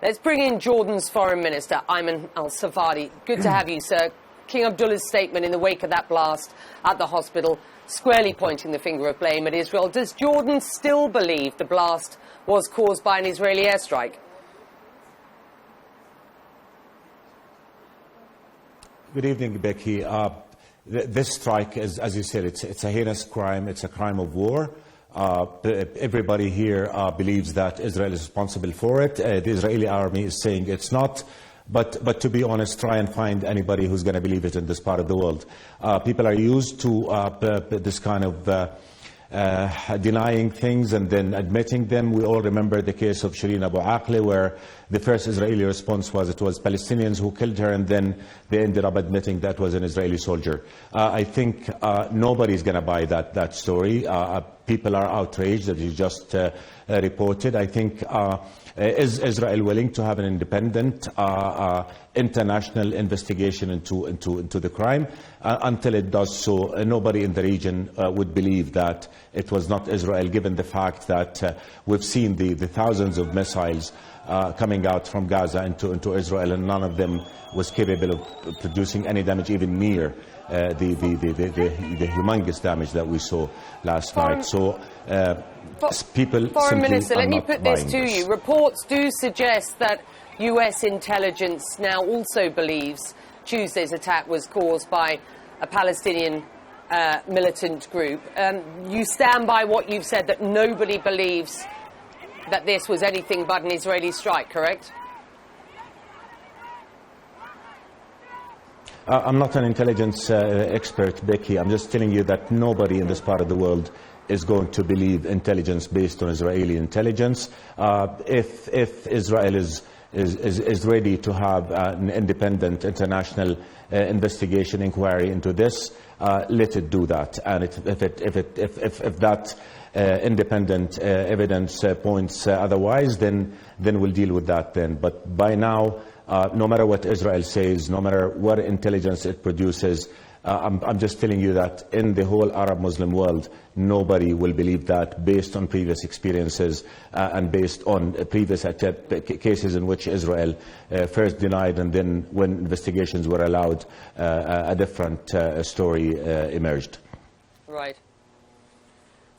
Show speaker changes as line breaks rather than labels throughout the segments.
Let's bring in Jordan's Foreign Minister, Ayman al-Safadi. Good to have you, sir. King Abdullah's statement in the wake of that blast at the hospital, squarely pointing the finger of blame at Israel. Does Jordan still believe the blast was caused by an Israeli airstrike?
Good evening, Becky. This strike, is, as you said, it's a heinous crime. It's a crime of war. Everybody here believes that Israel is responsible for it. The Israeli army is saying it's not. But to be honest, try and find anybody who's going to believe it in this part of the world. People are used to this kind of denying things and then admitting them. We all remember the case of Shireen Abu Akleh, where the first Israeli response was it was Palestinians who killed her, and then they ended up admitting that was an Israeli soldier. I think nobody's going to buy that story. People are outraged, as you just reported. I think is Israel willing to have an independent international investigation into the crime? Until it does so, nobody in the region would believe that it was not Israel, given the fact that we've seen the thousands of missiles coming out from Gaza into Israel, and none of them was capable of producing any damage even near the humongous damage that we saw last night. So people
Foreign
simply
Minister,
are
let me
not
put this
buying
to
this.
you. Reports do suggest that US intelligence now also believes Tuesday's attack was caused by a Palestinian militant group. You stand by what you've said, that nobody believes that this was anything but an Israeli strike, correct?
I'm not an intelligence expert, Becky. I'm just telling you that nobody in this part of the world is going to believe intelligence based on Israeli intelligence. If Israel is ready to have an independent international investigation inquiry into this, let it do that. And if that independent evidence points otherwise, then we'll deal with that then. But by now, no matter what Israel says, no matter what intelligence it produces, I'm just telling you that in the whole Arab Muslim world, nobody will believe that, based on previous experiences and based on previous cases in which Israel first denied, and then when investigations were allowed, a different story emerged.
Right.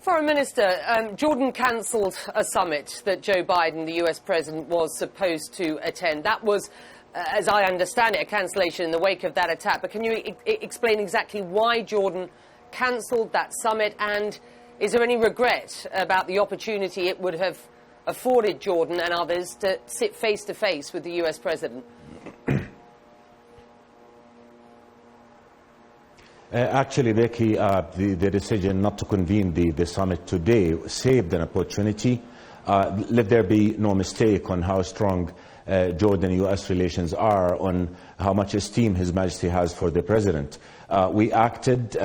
Foreign Minister, Jordan cancelled a summit that Joe Biden, the US President, was supposed to attend. That was, as I understand it, a cancellation in the wake of that attack. But can you explain exactly why Jordan cancelled that summit, and is there any regret about the opportunity it would have afforded Jordan and others to sit face-to-face with the US President?
Actually, Becky, the decision not to convene the summit today saved an opportunity. Let there be no mistake on how strong Jordan-US relations are, on how much esteem His Majesty has for the President. We acted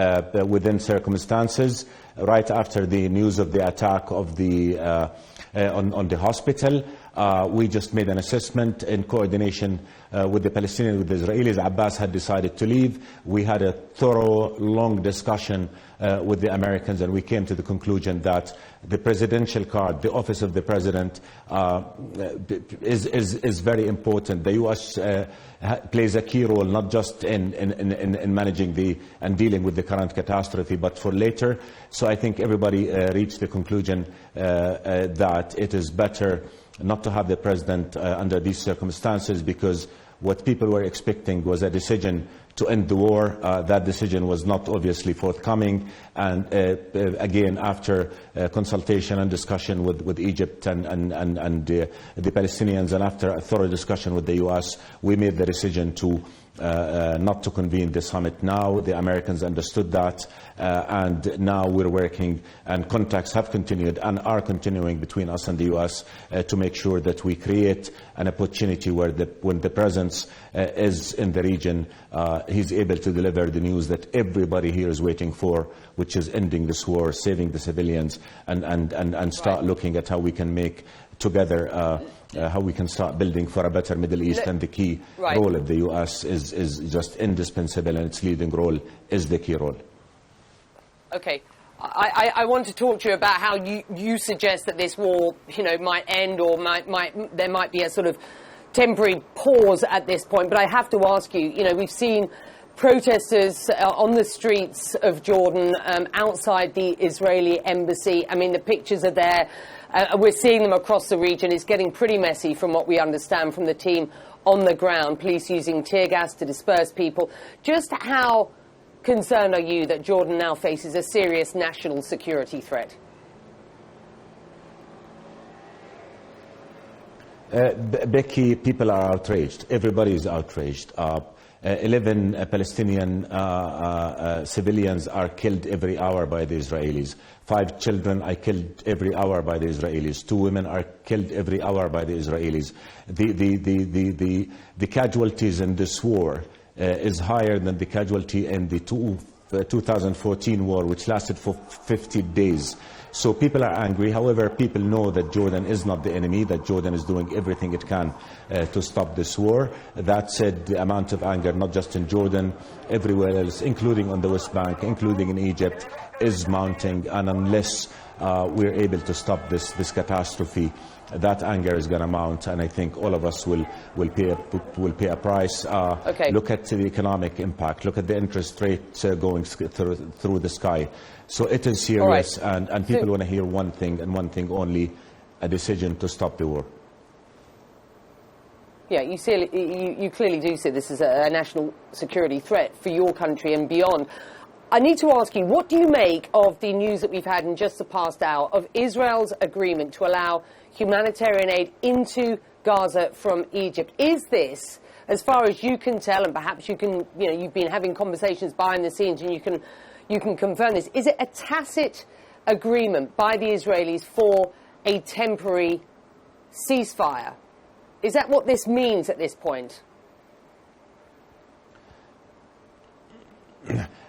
within circumstances right after the news of the attack of on the hospital. We just made an assessment in coordination with the Palestinians, with the Israelis. Abbas had decided to leave. We had a thorough, long discussion with the Americans, and we came to the conclusion that the presidential card, the office of the president, is very important. The U.S. plays a key role, not just in managing and dealing with the current catastrophe, but for later. So I think everybody reached the conclusion that it is better not to have the president under these circumstances, because what people were expecting was a decision to end the war. That decision was not obviously forthcoming, and again, after consultation and discussion with Egypt and the Palestinians, and after a thorough discussion with the US, we made the decision to not to convene the summit now. The Americans understood that, and now we're working, and contacts have continued and are continuing between us and the US to make sure that we create an opportunity where when the presence is in the region, he's able to deliver the news that everybody here is waiting for, which is ending this war, saving the civilians, and start looking at how we can make together how we can start building for a better Middle East. And the key role of the US is just indispensable, and its leading role is the key role.
Okay. I want to talk to you about how you suggest that this war, might end, or there might be a sort of temporary pause at this point, but I have to ask you, we've seen protesters on the streets of Jordan outside the Israeli embassy. I mean, the pictures are there. We're seeing them across the region. It's getting pretty messy from what we understand from the team on the ground, police using tear gas to disperse people. Just how concerned are you that Jordan now faces a serious national security threat?
Becky, people are outraged. Everybody is outraged. 11 Palestinian civilians are killed every hour by the Israelis. 5 children are killed every hour by the Israelis. 2 women are killed every hour by the Israelis. The casualties in this war is higher than the casualty in the 2014 war, which lasted for 50 days. So people are angry. However, people know that Jordan is not the enemy, that Jordan is doing everything it can to stop this war. That said, the amount of anger, not just in Jordan, everywhere else, including on the West Bank, including in Egypt, is mounting. And unless we're able to stop this catastrophe, that anger is going to mount, and I think all of us will pay a price.
Okay.
Look at the economic impact. Look at the interest rates going through the sky. So it is serious,
right.
and people want to hear one thing and one thing only: a decision to stop the war.
Yeah, you clearly do see this as a national security threat for your country and beyond. I need to ask you, what do you make of the news that we've had in just the past hour of Israel's agreement to allow humanitarian aid into Gaza from Egypt? Is this, as far as you can tell, and perhaps you can, you've been having conversations behind the scenes and you can confirm this, is it a tacit agreement by the Israelis for a temporary ceasefire? Is that what this means at this point?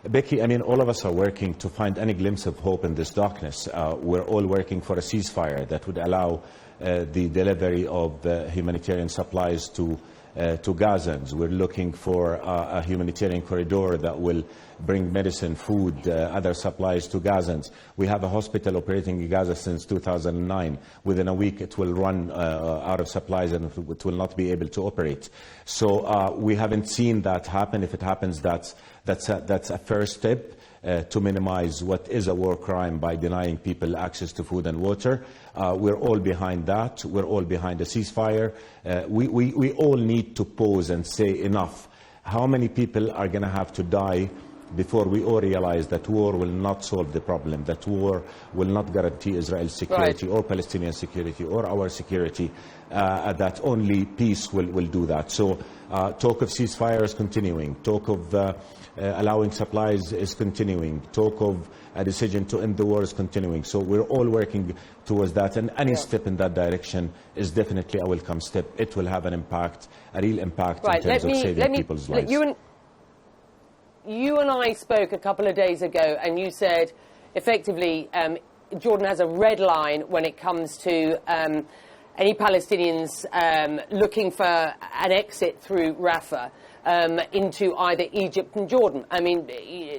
Becky, I mean, all of us are working to find any glimpse of hope in this darkness. We're all working for a ceasefire that would allow the delivery of humanitarian supplies to Gazans. We're looking for a humanitarian corridor that will bring medicine, food, other supplies to Gazans. We have a hospital operating in Gaza since 2009. Within a week, it will run out of supplies and it will not be able to operate. So we haven't seen that happen. If it happens, that's a first step to minimize what is a war crime by denying people access to food and water. We're all behind that. We're all behind a ceasefire. We all need to pause and say enough. How many people are going to have to die before we all realize that war will not solve the problem, that war will not guarantee Israel's security, right, or Palestinian security or our security, that only peace will do that. So talk of ceasefire is continuing. Talk of allowing supplies is continuing. Talk of a decision to end the war is continuing. So we're all working towards that, and any step in that direction is definitely a welcome step. It will have an impact, a real impact, right, in terms of saving people's lives.
You and I spoke a couple of days ago, and you said, effectively, Jordan has a red line when it comes to any Palestinians looking for an exit through Rafah into either Egypt and Jordan. I mean,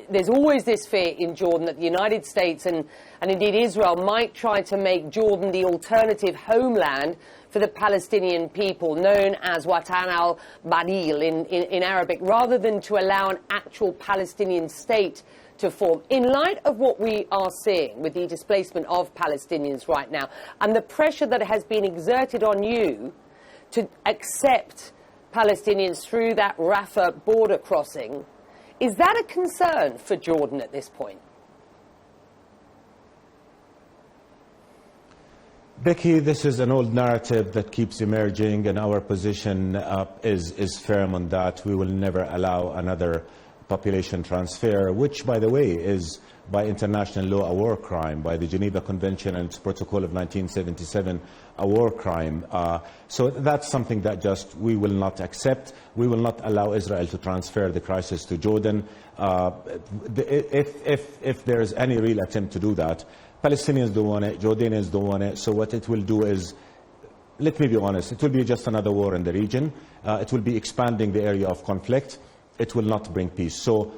there's always this fear in Jordan that the United States and indeed Israel might try to make Jordan the alternative homeland for the Palestinian people, known as Watan al-Badil in Arabic, rather than to allow an actual Palestinian state to form. In light of what we are seeing with the displacement of Palestinians right now and the pressure that has been exerted on you to accept Palestinians through that Rafah border crossing, is that a concern for Jordan at this point?
Becky, this is an old narrative that keeps emerging, and our position is firm on that. We will never allow another population transfer, which, by the way, is by international law a war crime, by the Geneva Convention and its Protocol of 1977, a war crime. So that's something that just we will not accept. We will not allow Israel to transfer the crisis to Jordan. If there is any real attempt to do that, Palestinians don't want it, Jordanians don't want it, so what it will do is, let me be honest, it will be just another war in the region. It will be expanding the area of conflict. It will not bring peace. So,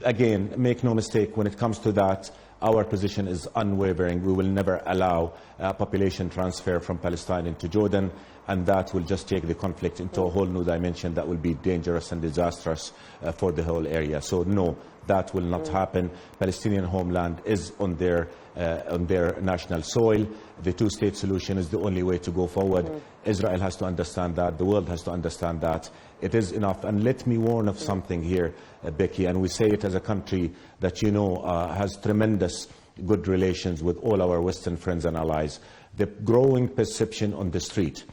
again, make no mistake, when it comes to that, Our position is unwavering. We will never allow population transfer from Palestine into Jordan, and that will just take the conflict into a whole new dimension that will be dangerous and disastrous for the whole area. So no, that will not happen. Palestinian homeland is on their national soil. The two-state solution is the only way to go forward. Israel has to understand that. The world has to understand that. It is enough. And let me warn of something here, Becky, and we say it as a country that, you know, has tremendous good relations with all our Western friends and allies. The growing perception on the street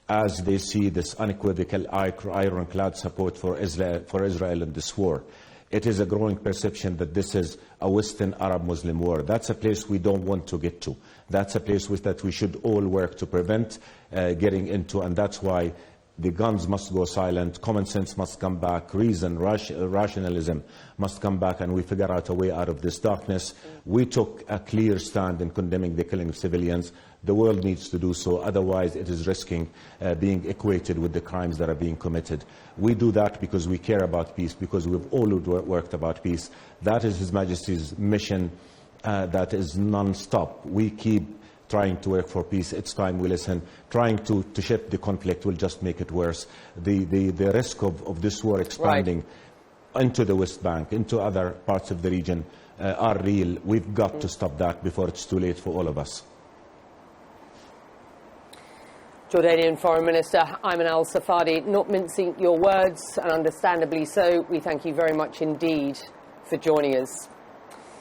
as they see this unequivocal ironclad support for Israel in this war. It is a growing perception that this is a Western Arab-Muslim war. That's a place we don't want to get to. That's a place that we should all work to prevent getting into, and that's why the guns must go silent, common sense must come back, reason, rationalism must come back, and we figure out a way out of this darkness. We took a clear stand in condemning the killing of civilians. The world needs to do so, otherwise it is risking being equated with the crimes that are being committed. We do that because we care about peace, because we've all worked about peace. That is His Majesty's mission that is non-stop. We keep trying to work for peace. It's time we listen. Trying to shift the conflict will just make it worse. The risk of this war expanding into the West Bank, into other parts of the region, are real. We've got to stop that before it's too late for all of us.
Jordanian Foreign Minister Ayman al-Safadi, not mincing your words, and understandably so. We thank you very much indeed for joining us.